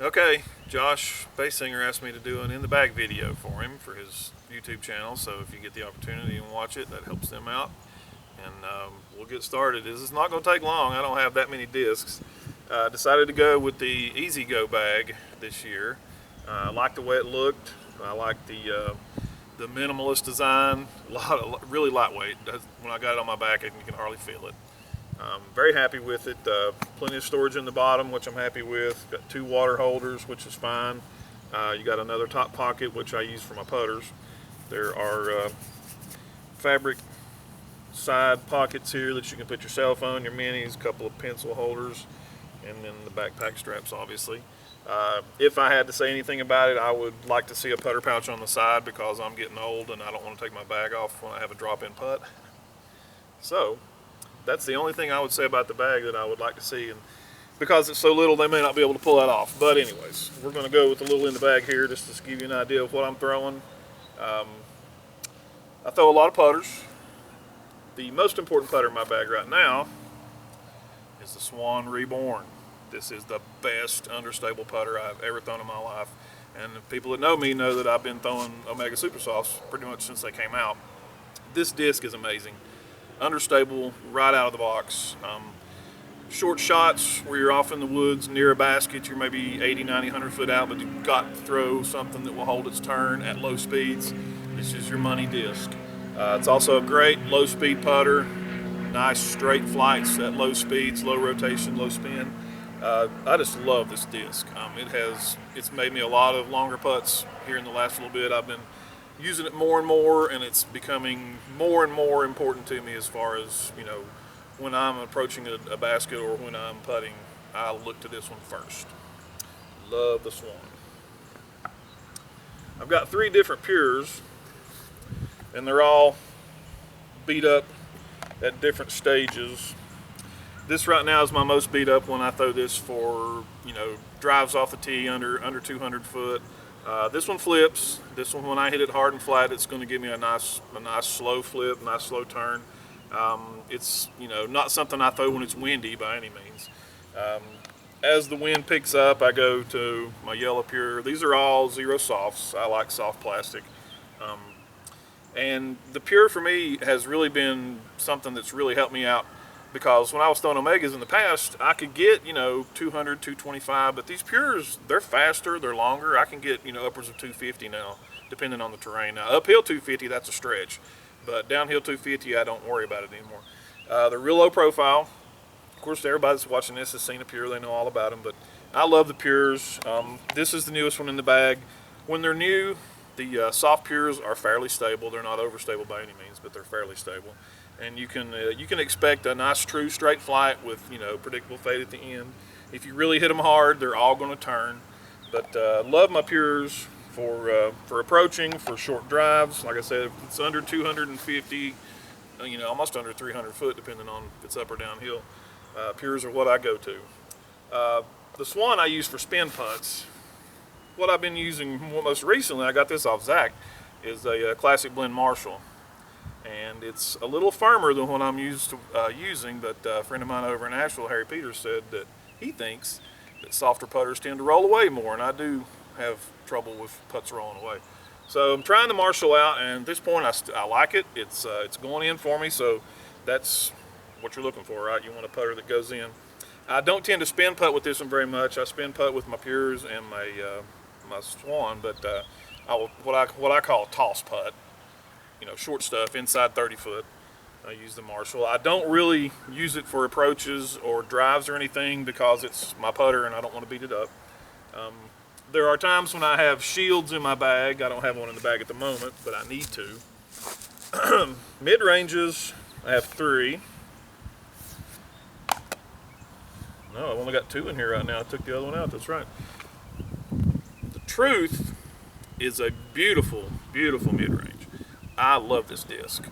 Okay, Josh Baysinger asked me to do an in the bag video for him for his YouTube channel, so if you get the opportunity and watch it, that helps them out. And we'll get started. This is not going to take long. I don't have that many discs. Decided to go with the Easy Go bag this year. I like the way it looked. I like the minimalist design. Really lightweight. When I got it on my back, you can hardly feel it. Very happy with it. Plenty of storage in the bottom, which I'm happy with. Got 2 water holders, which is fine. You got another top pocket, which I use for my putters. There are fabric side pockets here that you can put your cell phone, your minis, a couple of pencil holders, and then the backpack straps, obviously. If I had to say anything about it, I would like to see a putter pouch on the side because I'm getting old and I don't want to take my bag off when I have a drop-in putt. So that's the only thing I would say about the bag that I would like to see, and because it's so little, they may not be able to pull that off. But anyways, we're going to go with a little in the bag here just to give you an idea of what I'm throwing. I throw a lot of putters. The most important putter in my bag right now is the SWAN REBORN. This is the best understable putter I've ever thrown in my life. And the people that know me know that I've been throwing Omega Super Softs pretty much since they came out. This disc is amazing. Understable right out of the box. Short shots where you're off in the woods near a basket, you're maybe 80, 90, 100 foot out, but you've got to throw something that will hold its turn at low speeds. This is your money disc. It's also a great low speed putter. Nice straight flights at low speeds, low rotation, low spin. I just love this disc. It's made me a lot of longer putts here in the last little bit. I've been using it more and more, and it's becoming more and more important to me as far as, when I'm approaching a basket or when I'm putting, I look to this one first. Love the SWAN. I've got 3 different pures, and they're all beat up at different stages. This right now is my most beat up when I throw this for, drives off the tee under 200 foot. This one flips. This one, when I hit it hard and flat, it's going to give me a nice slow flip, nice slow turn. It's not something I throw when it's windy by any means. As the wind picks up, I go to my yellow pure. These are all zero softs. I like soft plastic. And the pure for me has really been something that's really helped me out, because when I was throwing Omegas in the past, I could get 200, 225, but these pures, they're faster, they're longer. I can get upwards of 250 now, depending on the terrain. Now uphill 250, that's a stretch, but downhill 250, I don't worry about it anymore. They're real low profile. Of course, everybody that's watching this has seen a pure, they know all about them, but I love the pures. This is the newest one in the bag. When they're new, the soft pures are fairly stable. They're not overstable by any means, but they're fairly stable. And you can expect a nice true straight flight with predictable fade at the end. If you really hit them hard, they're all going to turn. But love my pures for approaching, for short drives. Like I said, if it's under 250, almost under 300 foot, depending on if it's up or downhill. Pures are what I go to. The SWAN I use for spin putts. What I've been using most recently, I got this off Zach, is a Classic Blend Marshall. And it's a little firmer than what I'm used to using, but a friend of mine over in Asheville, Harry Peters, said that he thinks that softer putters tend to roll away more, and I do have trouble with putts rolling away. So I'm trying the Marshall out, and at this point I like it. It's going in for me, so that's what you're looking for, right? You want a putter that goes in. I don't tend to spin putt with this one very much. I spin putt with my pures and my SWAN, but what I call a toss putt. Short stuff inside 30 foot. I use the Marshall. I don't really use it for approaches or drives or anything because it's my putter and I don't want to beat it up. There are times when I have shields in my bag. I don't have one in the bag at the moment, but I need to. Mid-ranges, I have 3. No, I've only got 2 in here right now. I took the other one out, that's right. The Truth is a beautiful, beautiful mid-range. I love this disc.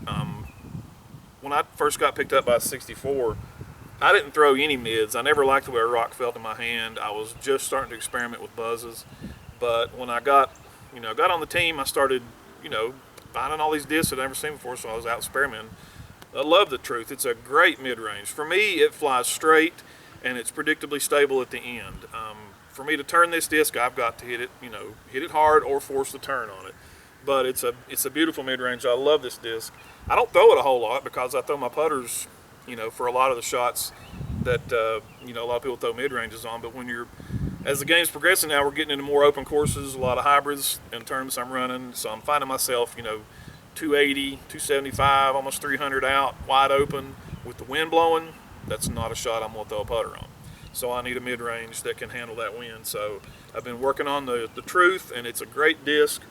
When I first got picked up by a 64, I didn't throw any mids. I never liked the way a rock felt in my hand. I was just starting to experiment with buzzes. But when I got on the team, I started, finding all these discs I'd never seen before, so I was out experimenting. I love the Truth. It's a great mid-range. For me, it flies straight. and it's predictably stable at the end. For me to turn this disc, I've got to hit it, hit it hard or force the turn on it. But it's a beautiful mid-range. I love this disc. I don't throw it a whole lot because I throw my putters, for a lot of the shots that a lot of people throw mid-ranges on. But as the game's progressing now, we're getting into more open courses, a lot of hybrids in terms I'm running. So I'm finding myself, 280, 275, almost 300 out, wide open with the wind blowing. That's not a shot I'm going to throw a putter on. So I need a mid-range that can handle that wind. So I've been working on the Truth, and it's a great disc.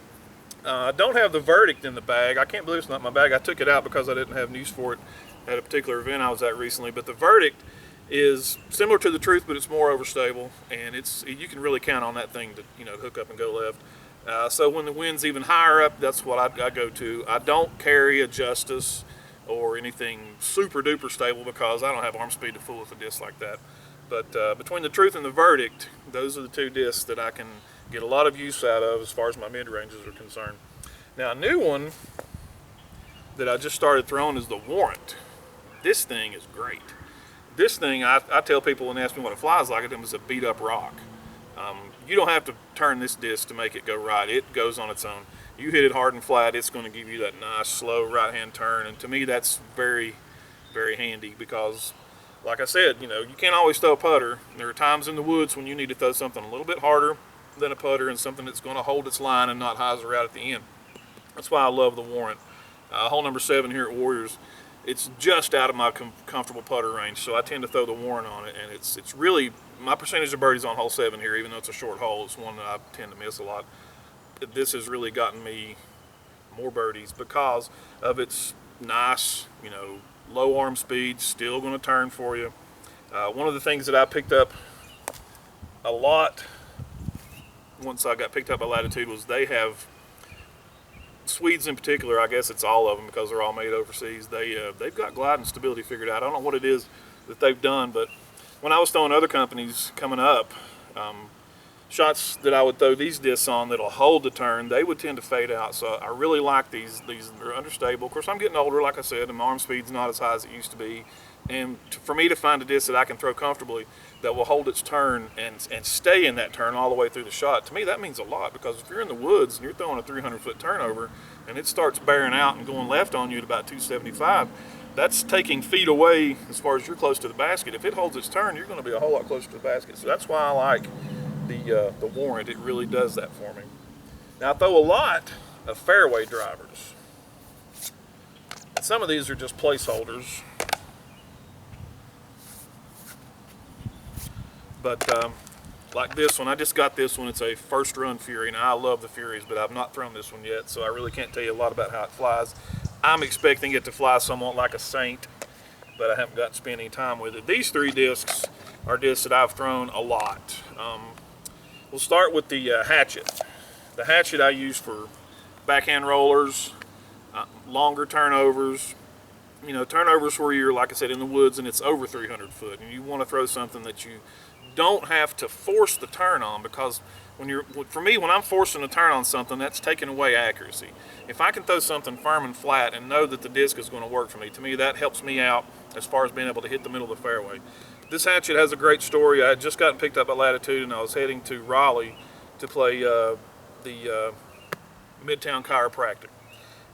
I don't have the Verdict in the bag. I can't believe it's not in my bag. I took it out because I didn't have news for it at a particular event I was at recently. But the Verdict is similar to the Truth, but it's more overstable, and you can really count on that thing to hook up and go left. So when the wind's even higher up, that's what I go to. I don't carry a Justice or anything super duper stable because I don't have arm speed to fool with a disc like that. But between the Truth and the Verdict, those are the two discs that I can get a lot of use out of as far as my mid-ranges are concerned. Now, a new one that I just started throwing is the Warrant. This thing is great. This thing, I tell people when they ask me what it flies like, it is a beat-up rock. You don't have to turn this disc to make it go right. It goes on its own. You hit it hard and flat, it's going to give you that nice, slow right-hand turn. And to me, that's very, very handy because, like I said, you can't always throw a putter. There are times in the woods when you need to throw something a little bit harder than a putter and something that's going to hold its line and not hyzer out at the end. That's why I love the Warrant. Hole number 7 here at Warriors, it's just out of my comfortable putter range, so I tend to throw the Warrant on it, and it's really, my percentage of birdies on hole 7 here, even though it's a short hole, it's one that I tend to miss a lot. This has really gotten me more birdies because of its nice, low arm speed, still going to turn for you. One of the things that I picked up a lot once I got picked up by Latitude was they have, Swedes in particular, I guess it's all of them because they're all made overseas, they've got glide and stability figured out. I don't know what it is that they've done, but when I was throwing other companies coming up, shots that I would throw these discs on that'll hold the turn, they would tend to fade out. So I really like these. They're understable. Of course, I'm getting older, like I said, and my arm speed's not as high as it used to be. And for me to find a disc that I can throw comfortably that will hold its turn and stay in that turn all the way through the shot, to me that means a lot, because if you're in the woods and you're throwing a 300-foot turnover and it starts bearing out and going left on you at about 275, that's taking feet away as far as you're close to the basket. If it holds its turn, you're going to be a whole lot closer to the basket. So that's why I like the Warrant. It really does that for me. Now I throw a lot of fairway drivers. Some of these are just placeholders. But like this one, I just got this one. It's a first run Fury. Now I love the Furies, but I've not thrown this one yet, so I really can't tell you a lot about how it flies. I'm expecting it to fly somewhat like a Saint, but I haven't got to spend any time with it. These 3 discs are discs that I've thrown a lot. We'll start with the Hatchet. The Hatchet I use for backhand rollers, longer turnovers, turnovers where you're, like I said, in the woods and it's over 300 foot, and you want to throw something that you don't have to force the turn on, because for me, when I'm forcing a turn on something, that's taking away accuracy. If I can throw something firm and flat and know that the disc is going to work for me, to me that helps me out as far as being able to hit the middle of the fairway. This Hatchet has a great story. I had just gotten picked up at Latitude, and I was heading to Raleigh to play the Midtown Chiropractic.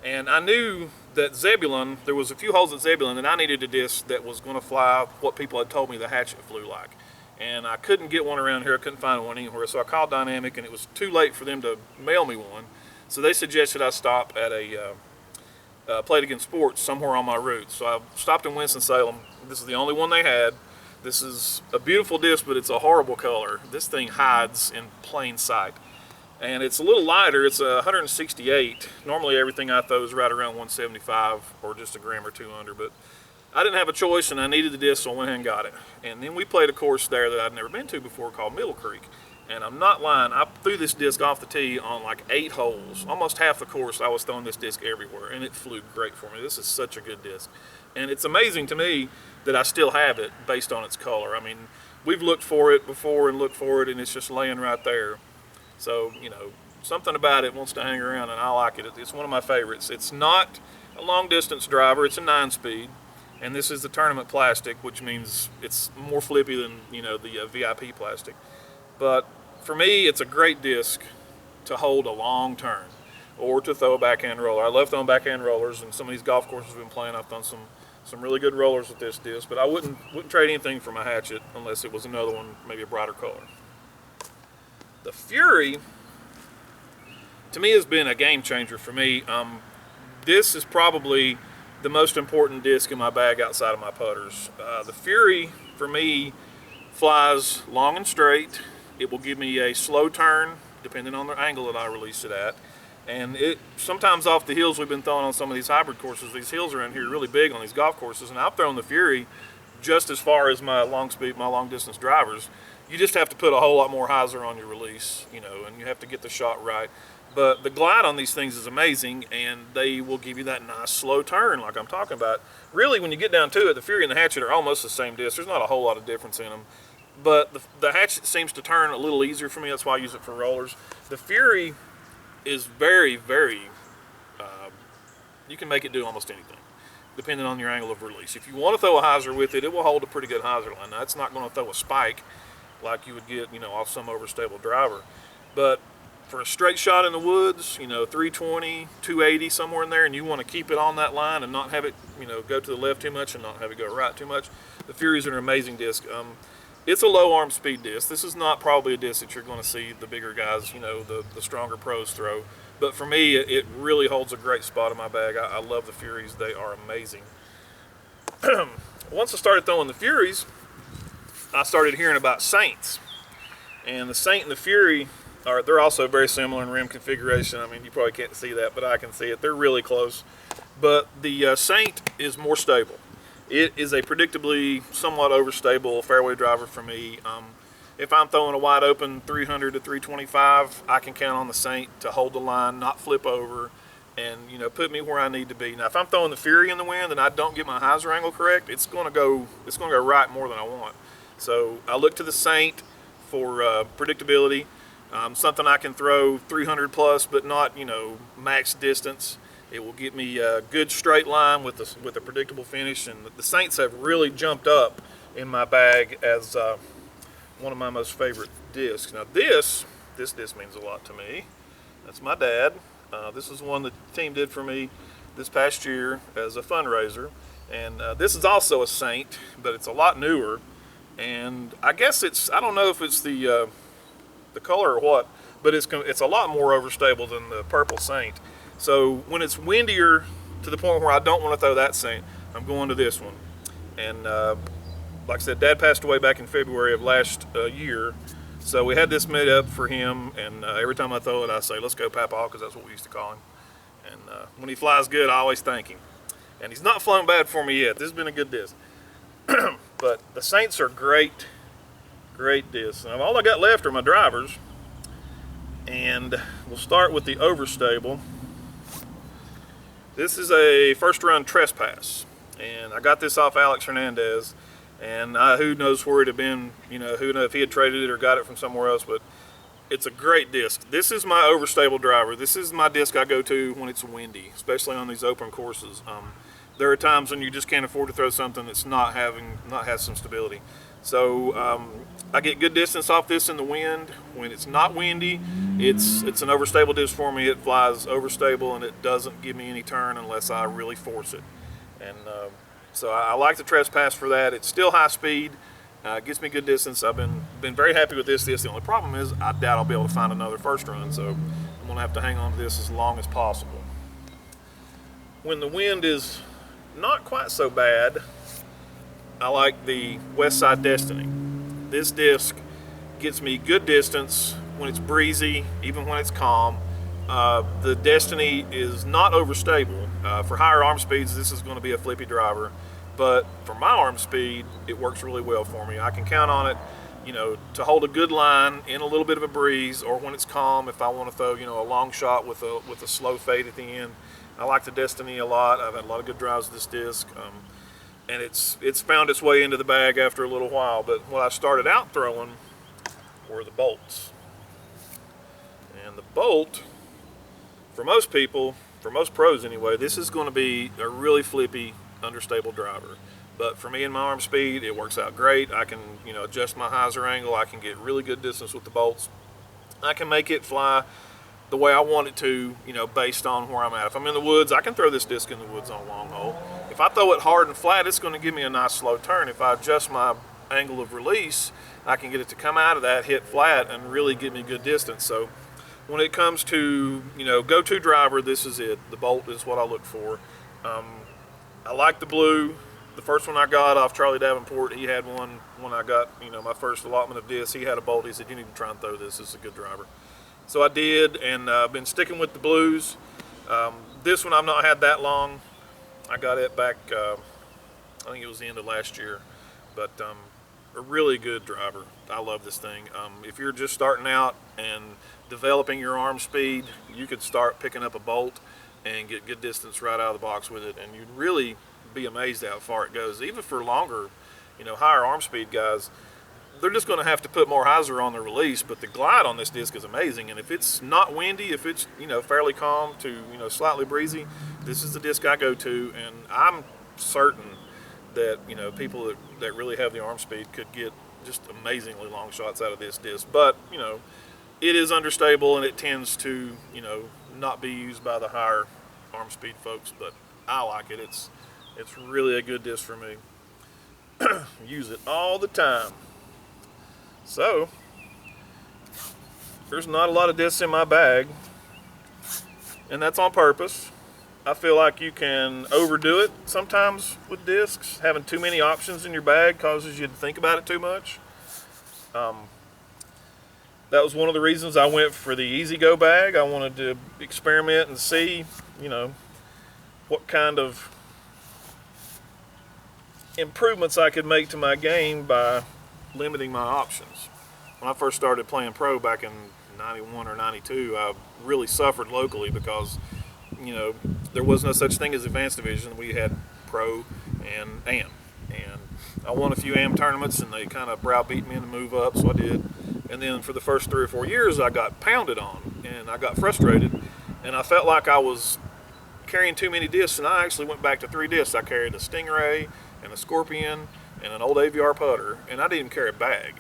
And I knew that Zebulon, there was a few holes at Zebulon, and I needed a disc that was going to fly what people had told me the Hatchet flew like. And I couldn't get one around here. I couldn't find one anywhere. So I called Dynamic, and it was too late for them to mail me one. So they suggested I stop at a Play It Again Sports somewhere on my route. So I stopped in Winston-Salem. This is the only one they had. This is a beautiful disc, but it's a horrible color. This thing hides in plain sight. And it's a little lighter. It's a 168. Normally everything I throw is right around 175 or just a gram or two under, but I didn't have a choice and I needed the disc, so I went ahead and got it. And then we played a course there that I'd never been to before called Middle Creek. And I'm not lying, I threw this disc off the tee on like 8 holes. Almost half the course I was throwing this disc everywhere, and it flew great for me. This is such a good disc. And it's amazing to me that I still have it based on its color. I mean, we've looked for it before and looked for it, and it's just laying right there. So, something about it wants to hang around, and I like it. It's one of my favorites. It's not a long distance driver, it's a 9-speed. and this is the tournament plastic, which means it's more flippy than, you know, the VIP plastic. But for me, it's a great disc to hold a long turn or to throw a backhand roller. I love throwing backhand rollers, and some of these golf courses we've been playing, I've done some really good rollers with this disc, but I wouldn't trade anything for my Hatchet unless it was another one, maybe a brighter color. The Fury, to me, has been a game changer for me. This is probably the most important disc in my bag outside of my putters. The Fury, for me, flies long and straight. It will give me a slow turn, depending on the angle that I release it at. And it sometimes off the hills we've been throwing on some of these hybrid courses, these hills around here are really big on these golf courses, and I've thrown the Fury just as far as my long distance drivers. You just have to put a whole lot more hyzer on your release, you know, and you have to get the shot right. But the glide on these things is amazing, and they will give you that nice slow turn like I'm talking about. Really, when you get down to it, the Fury and the Hatchet are almost the same disc. There's not a whole lot of difference in them. But the Hatchet seems to turn a little easier for me. That's why I use it for rollers. The Fury is very, very, you can make it do almost anything, depending on your angle of release. If you want to throw a hyzer with it, it will hold a pretty good hyzer line. Now, it's not going to throw a spike like you would get, you know, off some overstable driver. But for a straight shot in the woods, you know, 320, 280, somewhere in there, and you want to keep it on that line and not have it, you know, go to the left too much and not have it go right too much, the Furies are an amazing disc. It's a low arm speed disc. This is not probably a disc that you're going to see the bigger guys, you know, the stronger pros throw. But for me, it really holds a great spot in my bag. I love the Furies. They are amazing. Once I started throwing the Furies, I started hearing about Saints. And the Saint and the Fury, they're also very similar in rim configuration. I mean, you probably can't see that, but I can see it. They're really close. But the Saint is more stable. It is a predictably somewhat overstable fairway driver for me. If I'm throwing a wide open 300 to 325, I can count on the Saint to hold the line, not flip over, and, you know, put me where I need to be. Now, if I'm throwing the Fury in the wind and I don't get my hyzer angle correct, it's going to go right more than I want. So I look to the Saint for predictability, something I can throw 300 plus, but not, you know, max distance. It will get me a good straight line with a predictable finish, and the Saints have really jumped up in my bag as one of my most favorite discs. Now this disc means a lot to me. That's my dad. This is one that the team did for me this past year as a fundraiser, and this is also a Saint, but it's a lot newer. And I guess I don't know if it's the color or what, but it's a lot more overstable than the purple Saint. So when it's windier to the point where I don't want to throw that Saint, I'm going to this one. And like I said, Dad passed away back in February of last year, so we had this made up for him, and every time I throw it, I say, "Let's go, Papa," because that's what we used to call him. And when he flies good, I always thank him. And he's not flown bad for me yet. This has been a good disc. But the Saints are great discs. Now, all I got left are my drivers, and we'll start with the overstable. This is a first run Trespass, and I got this off Alex Hernandez, and who knows where it had been, you know, who knows if he had traded it or got it from somewhere else, but it's a great disc. This is my overstable driver. This is my disc I go to when it's windy, especially on these open courses. There are times when you just can't afford to throw something that's not has some stability. So I get good distance off this in the wind. When it's not windy, it's an overstable disc for me. It flies overstable, and it doesn't give me any turn unless I really force it. And so I like the Trespass for that. It's still high speed. Gets me good distance. I've been very happy with this. The only problem is I doubt I'll be able to find another first run, so I'm going to have to hang on to this as long as possible. When the wind is not quite so bad, I like the WESTSIDE Destiny. This disc gets me good distance when it's breezy, even when it's calm. The Destiny is not overstable. For higher arm speeds, this is going to be a flippy driver, but for my arm speed, it works really well for me. I can count on it, you know, to hold a good line in a little bit of a breeze, or when it's calm, if I want to throw, you know, a long shot with a slow fade at the end. I like the Destiny a lot. I've had a lot of good drives with this disc, and it's found its way into the bag after a little while. But what I started out throwing were the bolts. And the bolt, for most people, for most pros anyway, this is going to be a really flippy, understable driver. But for me and my arm speed, it works out great. I can, adjust my hyzer angle. I can get really good distance with the bolts. I can make it fly the way I want it to, based on where I'm at. If I'm in the woods, I can throw this disc in the woods on a long hole. If I throw it hard and flat, it's going to give me a nice slow turn. If I adjust my angle of release, I can get it to come out of that, hit flat, and really give me good distance. So when it comes to, go-to driver, this is it. The bolt is what I look for. I like the blue. The first one I got off Charlie Davenport, he had one when I got, my first allotment of discs. He had a bolt. He said, you need to try and throw this. This is a good driver. So I did, and I've been sticking with the blues. This one I've not had that long. I got it back, I think it was the end of last year. But a really good driver. I love this thing. If you're just starting out and developing your arm speed, you could start picking up a bolt and get good distance right out of the box with it, and you'd really be amazed at how far it goes. Even for longer, higher arm speed guys, they're just going to have to put more hyzer on the release, but the glide on this disc is amazing. And if it's not windy, if it's fairly calm to slightly breezy, this is the disc I go to, and I'm certain that people that really have the arm speed could get just amazingly long shots out of this disc. But it is understable, and it tends to not be used by the higher arm speed folks, but I like it. It's really a good disc for me. Use it all the time. So there's not a lot of discs in my bag, and that's on purpose. I feel like you can overdo it sometimes with discs. Having too many options in your bag causes you to think about it too much. That was one of the reasons I went for the Easy Go bag. I wanted to experiment and see, what kind of improvements I could make to my game by limiting my options. When I first started playing pro back in 91 or 92, I really suffered locally because, there was no such thing as advanced division. We had pro and AM. And I won a few AM tournaments, and they kind of browbeat me to move up, so I did. And then for the first 3 or 4 years, I got pounded on, and I got frustrated, and I felt like I was carrying too many discs, and I actually went back to 3 discs. I carried a Stingray and a Scorpion and an old AVR putter, and I didn't even carry a bag.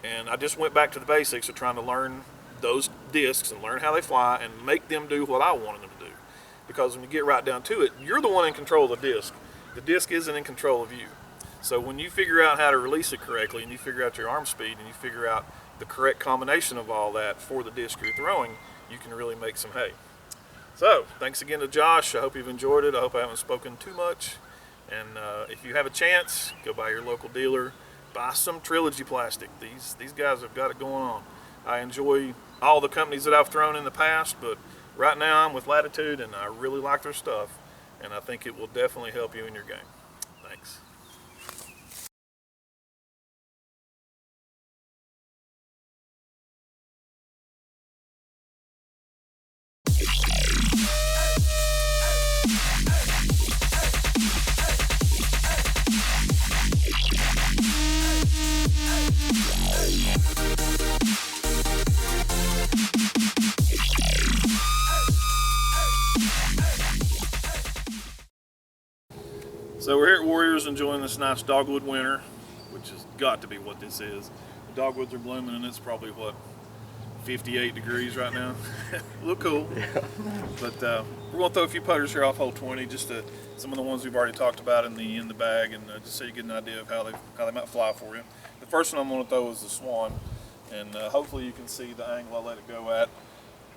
And I just went back to the basics of trying to learn those discs and learn how they fly and make them do what I wanted them to do. Because when you get right down to it, you're the one in control of the disc. The disc isn't in control of you. So when you figure out how to release it correctly, and you figure out your arm speed, and you figure out the correct combination of all that for the disc you're throwing, you can really make some hay. So thanks again to Josh. I hope you've enjoyed it. I hope I haven't spoken too much. And if you have a chance, go by your local dealer, buy some Trilogy plastic. These guys have got it going on. I enjoy all the companies that I've thrown in the past, but right now I'm with Latitude, and I really like their stuff, and I think it will definitely help you in your game. Thanks. So we're here at Warriors enjoying this nice dogwood winter, which has got to be what this is. The dogwoods are blooming, and it's probably, 58 degrees right now. Look cool. Yeah. But we're going to throw a few putters here off hole 20, just some of the ones we've already talked about in the bag, and just so you get an idea of how they might fly for you. The first one I'm going to throw is the SWAN, and hopefully you can see the angle I let it go at.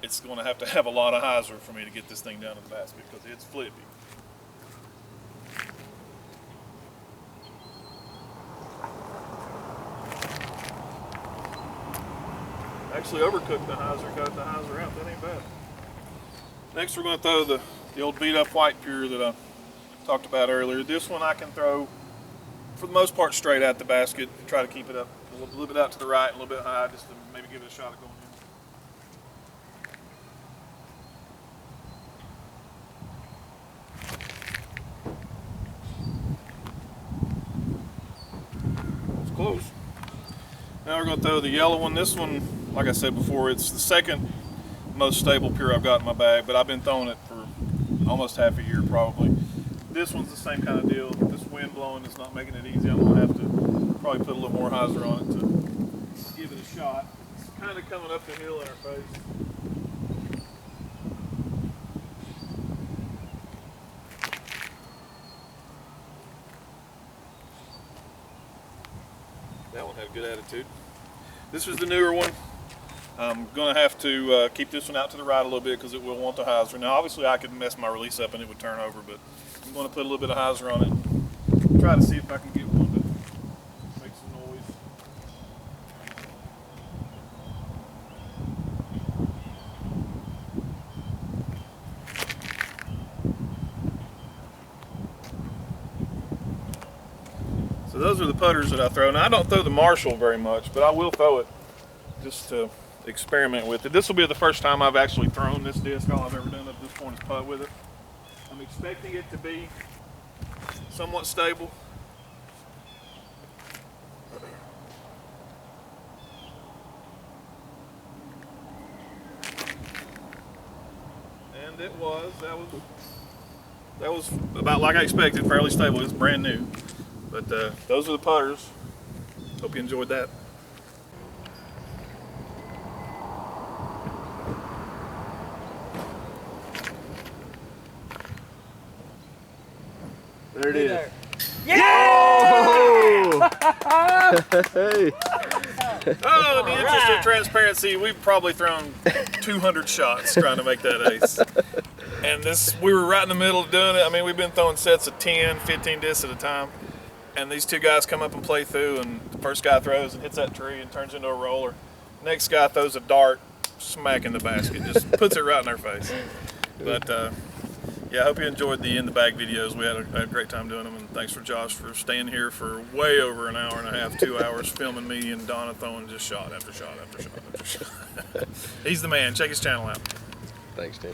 It's going to have a lot of hyzer for me to get this thing down to the basket because it's flippy. Actually overcooked the hyzer, cut the hyzer out. That ain't bad. Next we're going to throw the old beat up white pure that I talked about earlier. This one I can throw for the most part straight at the basket. Try to keep it up a little bit out to the right, a little bit high, just to maybe give it a shot at going in. It's close. Now we're going to throw the yellow one. This one, like I said before, it's the second most stable pure I've got in my bag, but I've been throwing it for almost half a year probably. this one's the same kind of deal. This wind blowing is not making it easy. I'm gonna have to probably put a little more hyzer on it to give it a shot. It's kind of coming up the hill in our face. That one had a good attitude. This was the newer one. I'm going to have to keep this one out to the right a little bit because it will want the hyzer. Now obviously I could mess my release up and it would turn over, but I'm going to put a little bit of hyzer on it and try to see if I can get one to make some noise. So those are the putters that I throw. Now I don't throw the Marshall very much, but I will throw it just to experiment with it. This will be the first time I've actually thrown this disc. All I've ever done up to this point is putt with it. I'm expecting it to be somewhat stable. And it was, that was about like I expected, fairly stable. It's brand new. But those are the putters. Hope you enjoyed that. There it is. Yeah! Oh! Hey. Oh, in the interest of transparency, we've probably thrown 200 shots trying to make that ace. And we were right in the middle of doing it. I mean, we've been throwing sets of 10, 15 discs at a time. And these two guys come up and play through, and the first guy throws and hits that tree and turns into a roller. Next guy throws a dart, smack in the basket, just puts it right in their face. But yeah, I hope you enjoyed the In the Bag videos. We had a great time doing them, and thanks for Josh for staying here for way over an hour and a half, 2 hours, filming me and Donna throwing just shot after shot after shot after shot. He's the man. Check his channel out. Thanks, Tim.